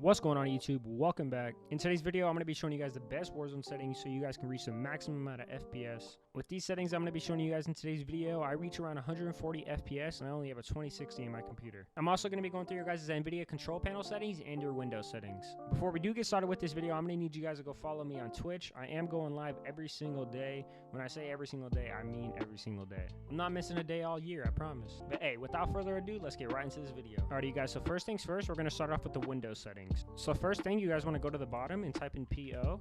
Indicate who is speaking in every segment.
Speaker 1: What's going on YouTube? Welcome back. In today's video, I'm going to be showing you guys the best Warzone settings so you guys can reach the maximum amount of FPS. With these settings I'm going to be showing you guys in today's video, I reach around 140 FPS and I only have a 2060 in my computer. I'm also going to be going through your guys' Nvidia control panel settings and your Windows settings. Before we do get started with this video, I'm going to need you guys to go follow me on Twitch. I am going live every single day. When I say every single day, I mean every single day. I'm not missing a day all year, I promise. But hey, without further ado, let's get right into this video. Alrighty you guys, so first things first, we're going to start off with the Windows settings. So first thing, you guys want to go to the bottom and type in PO,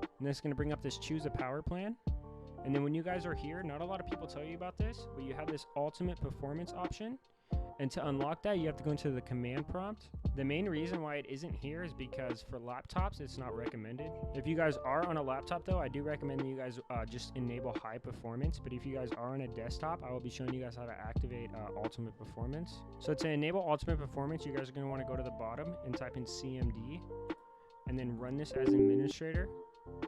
Speaker 1: and then it's going to bring up this choose a power plan. And then when you guys are here, not a lot of people tell you about this, but you have this ultimate performance option, and to unlock that you have to go into the command prompt. The main reason why it isn't here is because for laptops it's not recommended. If you guys are on a laptop though, I do recommend that you guys just enable high performance, but if you guys are on a desktop, I will be showing you guys how to activate ultimate performance. So to enable ultimate performance, you guys are going to want to go to the bottom and type in CMD and then run this as administrator,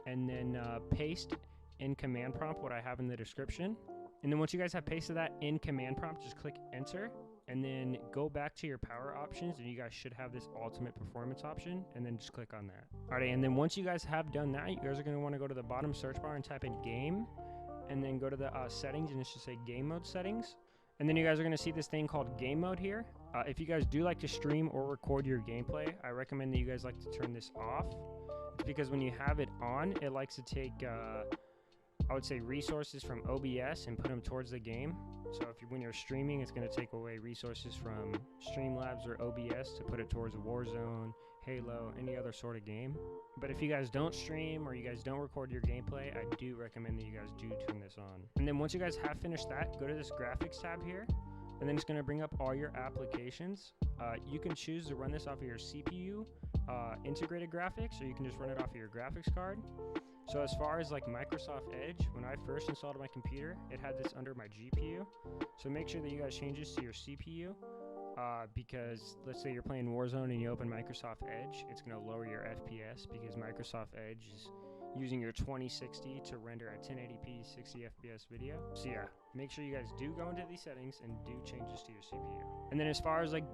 Speaker 1: and then paste in command prompt what I have in the description. And then once you guys have pasted that in command prompt, just click enter and then go back to your power options, and you guys should have this ultimate performance option, and then just click on that. Alright, and then once you guys have done that, you guys are going to want to go to the bottom search bar and type in game, and then go to the settings, and it should say game mode settings. And then you guys are going to see this thing called game mode here. If you guys do like to stream or record your gameplay, I recommend that you guys like to turn this off. It's because when you have it on, it likes to take I would say resources from OBS and put them towards the game. So when you're streaming, it's going to take away resources from Streamlabs or OBS to put it towards Warzone, Halo, any other sort of game. But if you guys don't stream or you guys don't record your gameplay, I do recommend that you guys do turn this on. And then once you guys have finished that, go to this graphics tab here, and then it's going to bring up all your applications. You can choose to run this off of your CPU integrated graphics, or you can just run it off of your graphics card. So as far as like Microsoft Edge, when I first installed my computer, it had this under my GPU. So make sure that you guys change this to your CPU, because let's say you're playing Warzone and you open Microsoft Edge, it's going to lower your FPS because Microsoft Edge is using your 2060 to render at 1080p 60 FPS video. So yeah, make sure you guys do go into these settings and do change this to your CPU. And then as far as like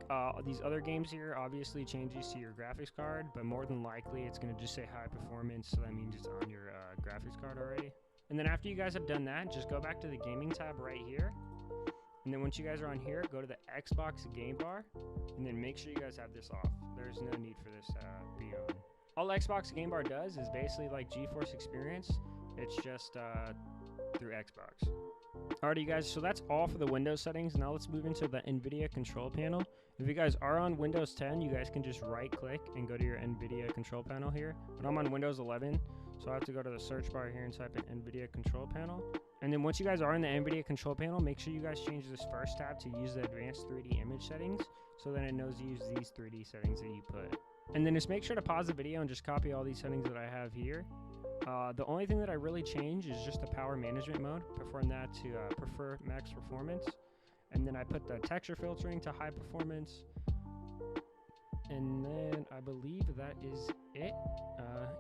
Speaker 1: these other games here, obviously change these to your graphics card, but more than likely it's going to just say high performance, so that means it's on your graphics card already. And then after you guys have done that, just go back to the gaming tab right here. And then once you guys are on here, go to the Xbox game bar, and then make sure you guys have this off. There's no need for this to be on. All Xbox game bar does is basically like GeForce Experience. It's just through Xbox. Alright you guys, so that's all for the Windows settings. Now let's move into the Nvidia control panel. If you guys are on Windows 10, you guys can just right click and go to your Nvidia control panel here. But I'm on Windows 11, so I have to go to the search bar here and type in Nvidia control panel. And then once you guys are in the Nvidia control panel, make sure you guys change this first tab to use the advanced 3D image settings, so then it knows to use these 3D settings that you put. And then just make sure to pause the video and just copy all these settings that I have here. The only thing that I really change is just the power management mode, preferring that to prefer max performance. And then I put the texture filtering to high performance. And then I believe that is it.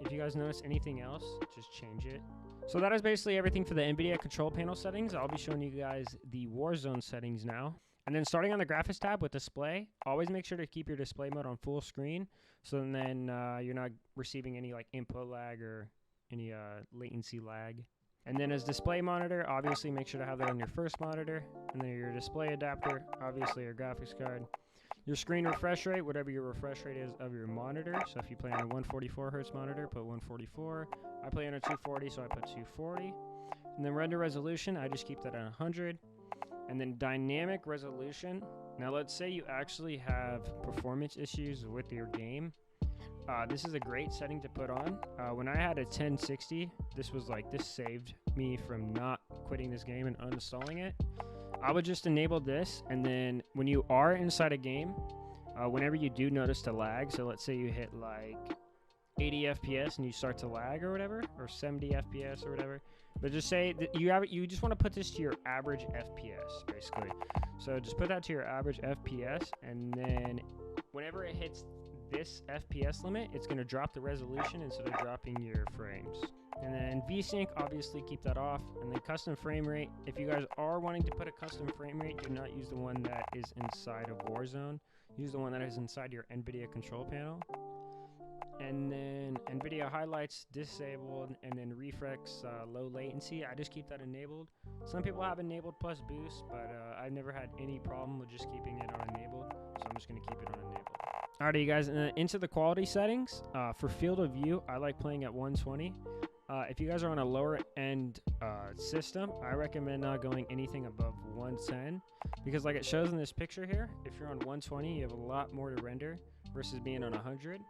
Speaker 1: If you guys notice anything else, just change it. So that is basically everything for the Nvidia control panel settings. I'll be showing you guys the Warzone settings now. And then starting on the graphics tab with display, always make sure to keep your display mode on full screen, so then you're not receiving any like input lag or any latency lag. And then as display monitor, obviously make sure to have that on your first monitor, and then your display adapter, obviously your graphics card. Your screen refresh rate, whatever your refresh rate is of your monitor. So if you play on a 144 Hz monitor, put 144. I play on a 240, so I put 240. And then render resolution, I just keep that at 100. And then dynamic resolution. Now let's say you actually have performance issues with your game. This is a great setting to put on. When I had a 1060, this saved me from not quitting this game and uninstalling it. I would just enable this, and then when you are inside a game, whenever you do notice the lag, so let's say you hit like 80 FPS and you start to lag or whatever, or 70 FPS or whatever, but just say that you just want to put this to your average FPS basically. So just put that to your average FPS, and then whenever it hits this FPS limit, it's going to drop the resolution instead of dropping your frames. And then VSync, obviously keep that off. And then custom frame rate, if you guys are wanting to put a custom frame rate, do not use the one that is inside of Warzone. Use the one that is inside your Nvidia control panel. Nvidia highlights disabled, and then refresh low latency. I just keep that enabled. Some people have enabled plus boost, but I've never had any problem with just keeping it on enabled, so I'm just going to keep it on enabled. Alrighty, you guys, into the quality settings. For field of view, I like playing at 120. If you guys are on a lower end system, I recommend not going anything above 110, because like it shows in this picture here, if you're on 120, you have a lot more to render versus being on 100.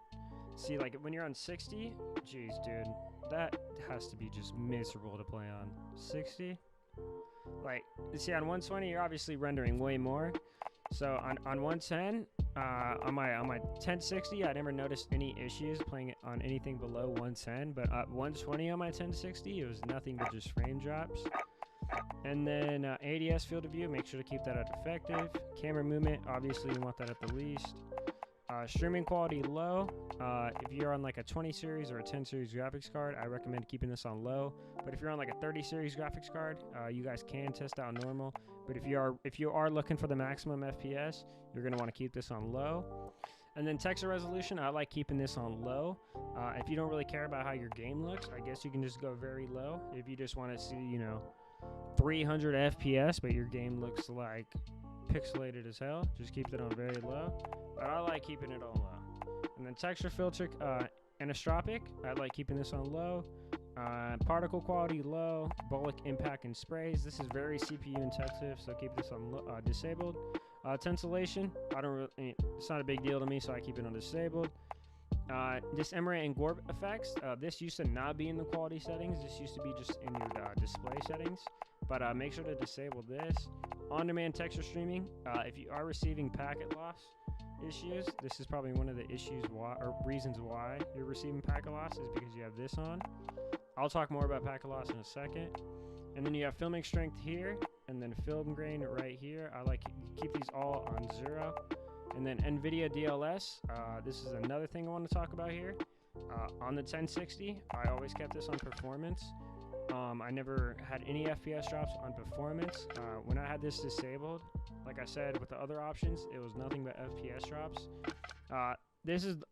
Speaker 1: See, like when you're on 60, geez, dude, that has to be just miserable to play on 60. Like, see, on 120, you're obviously rendering way more. So on 110, on my 1060, I never noticed any issues playing it on anything below 110. But at 120 on my 1060, it was nothing but just frame drops. And then ADS field of view, make sure to keep that at effective. Camera movement, obviously you want that at the least. Streaming quality low. If you're on like a 20 series or a 10 series graphics card, I recommend keeping this on low. But if you're on like a 30 series graphics card, you guys can test out normal. But if you are looking for the maximum FPS, you're gonna want to keep this on low. And then texture resolution, I like keeping this on low. If you don't really care about how your game looks, I guess you can just go very low. If you just want to see, you know, 300 FPS, but your game looks like pixelated as hell, just keep it on very low. But I like keeping it on low. And then texture filter, anisotropic, I like keeping this on low. Particle quality low. Bulk impact and sprays, this is very CPU intensive, so keep this on disabled. Tensillation, it's not a big deal to me, so I keep it on disabled. This emerald and gorb effects, this used to not be in the quality settings. This used to be just in your display settings, but make sure to disable this. On-demand texture streaming, if you are receiving packet loss issues, this is probably one of the issues why, or reasons why you're receiving packet loss, is because you have this on. I'll talk more about packet loss in a second. And then you have filming strength here, and then film grain right here. I like keep these all on 0. And then Nvidia DLS, this is another thing I want to talk about here. On the 1060, I always kept this on performance. I never had any FPS drops on performance. When I had this disabled, like I said, with the other options, it was nothing but FPS drops. This is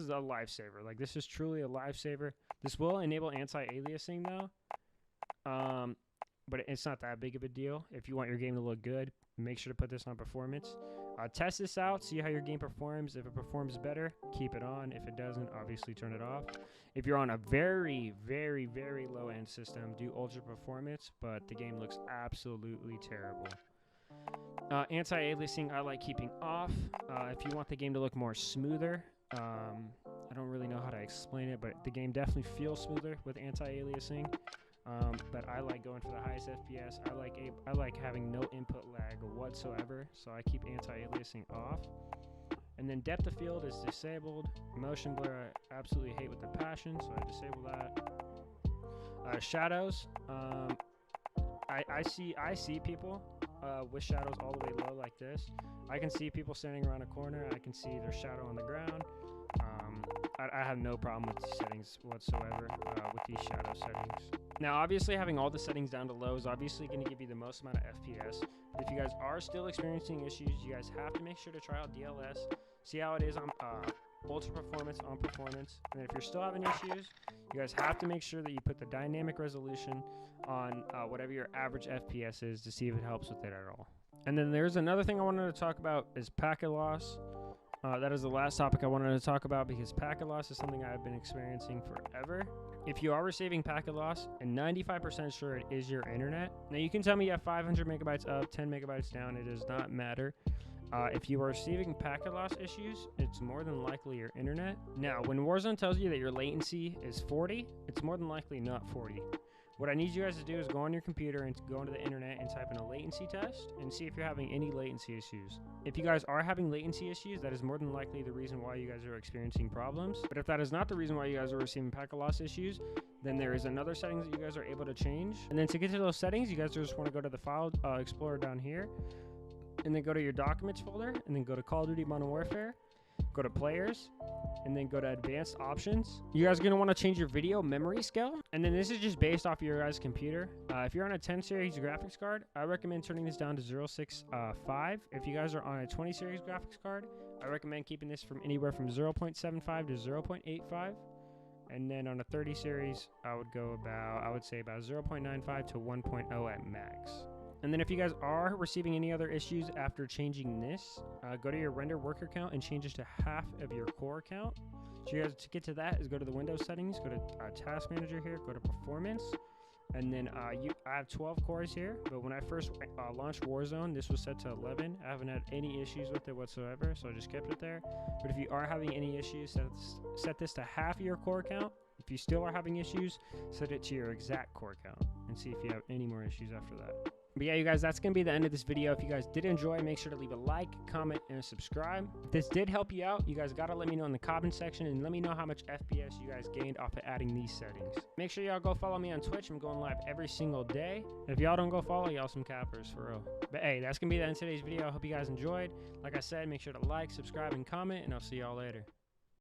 Speaker 1: a lifesaver. Like, this is truly a lifesaver. This will enable anti-aliasing though, but it's not that big of a deal. If you want your game to look good, make sure to put this on performance. Test this out, see how your game performs. If it performs better, keep it on. If it doesn't, obviously turn it off. If you're on a very, very, very low end system, do ultra performance, but the game looks absolutely terrible. Anti-aliasing, I like keeping off. If you want the game to look more smoother, I don't really know how to explain it, but the game definitely feels smoother with anti-aliasing. But I like going for the highest FPS. I like having no input lag whatsoever, so I keep anti-aliasing off. And then depth of field is disabled. Motion blur, I absolutely hate with a passion, so I disable that. Shadows, I see people with shadows all the way low like this. I can see people standing around a corner. I can see their shadow on the ground. I have no problem with these settings whatsoever, with these shadow settings. Now, obviously, having all the settings down to low is obviously going to give you the most amount of FPS. If you guys are still experiencing issues, you guys have to make sure to try out DLS, see how it is on ultra performance on performance. And if you're still having issues, you guys have to make sure that you put the dynamic resolution on whatever your average FPS is to see if it helps with it at all. And then there's another thing I wanted to talk about is packet loss. That is the last topic I wanted to talk about, because packet loss is something I've been experiencing forever. If you are receiving packet loss, and 95% sure it is your internet. Now, you can tell me you have 500 megabytes up, 10 megabytes down. It does not matter. If you are receiving packet loss issues, it's more than likely your internet. Now, when Warzone tells you that your latency is 40, it's more than likely not 40. What I need you guys to do is go on your computer and go into the internet and type in a latency test and see if you're having any latency issues. If you guys are having latency issues, that is more than likely the reason why you guys are experiencing problems. But if that is not the reason why you guys are receiving packet loss issues, then there is another settings that you guys are able to change. And then to get to those settings, you guys just want to go to the File Explorer down here, and then go to your Documents folder, and then go to Call of Duty Modern Warfare, go to Players, and then go to Advanced Options. You guys are going to want to change your video memory scale, and then this is just based off your guys' computer. If you're on a 10 series graphics card, I recommend turning this down to 0.65. If you guys are on a 20 series graphics card, I recommend keeping this from anywhere from 0.75 to 0.85. And then on a 30 series, I would say about 0.95 to 1.0 at max. And then if you guys are receiving any other issues after changing this, go to your render worker count and change it to half of your core count. So you guys, to get to that, is go to the Windows settings, go to Task Manager here, go to Performance, and then I have 12 cores here. But when I first launched Warzone, this was set to 11. I haven't had any issues with it whatsoever, so I just kept it there. But if you are having any issues, set this to half of your core count. If you still are having issues, set it to your exact core count and see if you have any more issues after that. But yeah, you guys, that's going to be the end of this video. If you guys did enjoy, make sure to leave a like, comment, and subscribe. If this did help you out, you guys got to let me know in the comment section and let me know how much FPS you guys gained off of adding these settings. Make sure y'all go follow me on Twitch. I'm going live every single day. If y'all don't go follow, y'all some cappers for real. But hey, that's going to be the end of today's video. I hope you guys enjoyed. Like I said, make sure to like, subscribe, and comment, and I'll see y'all later.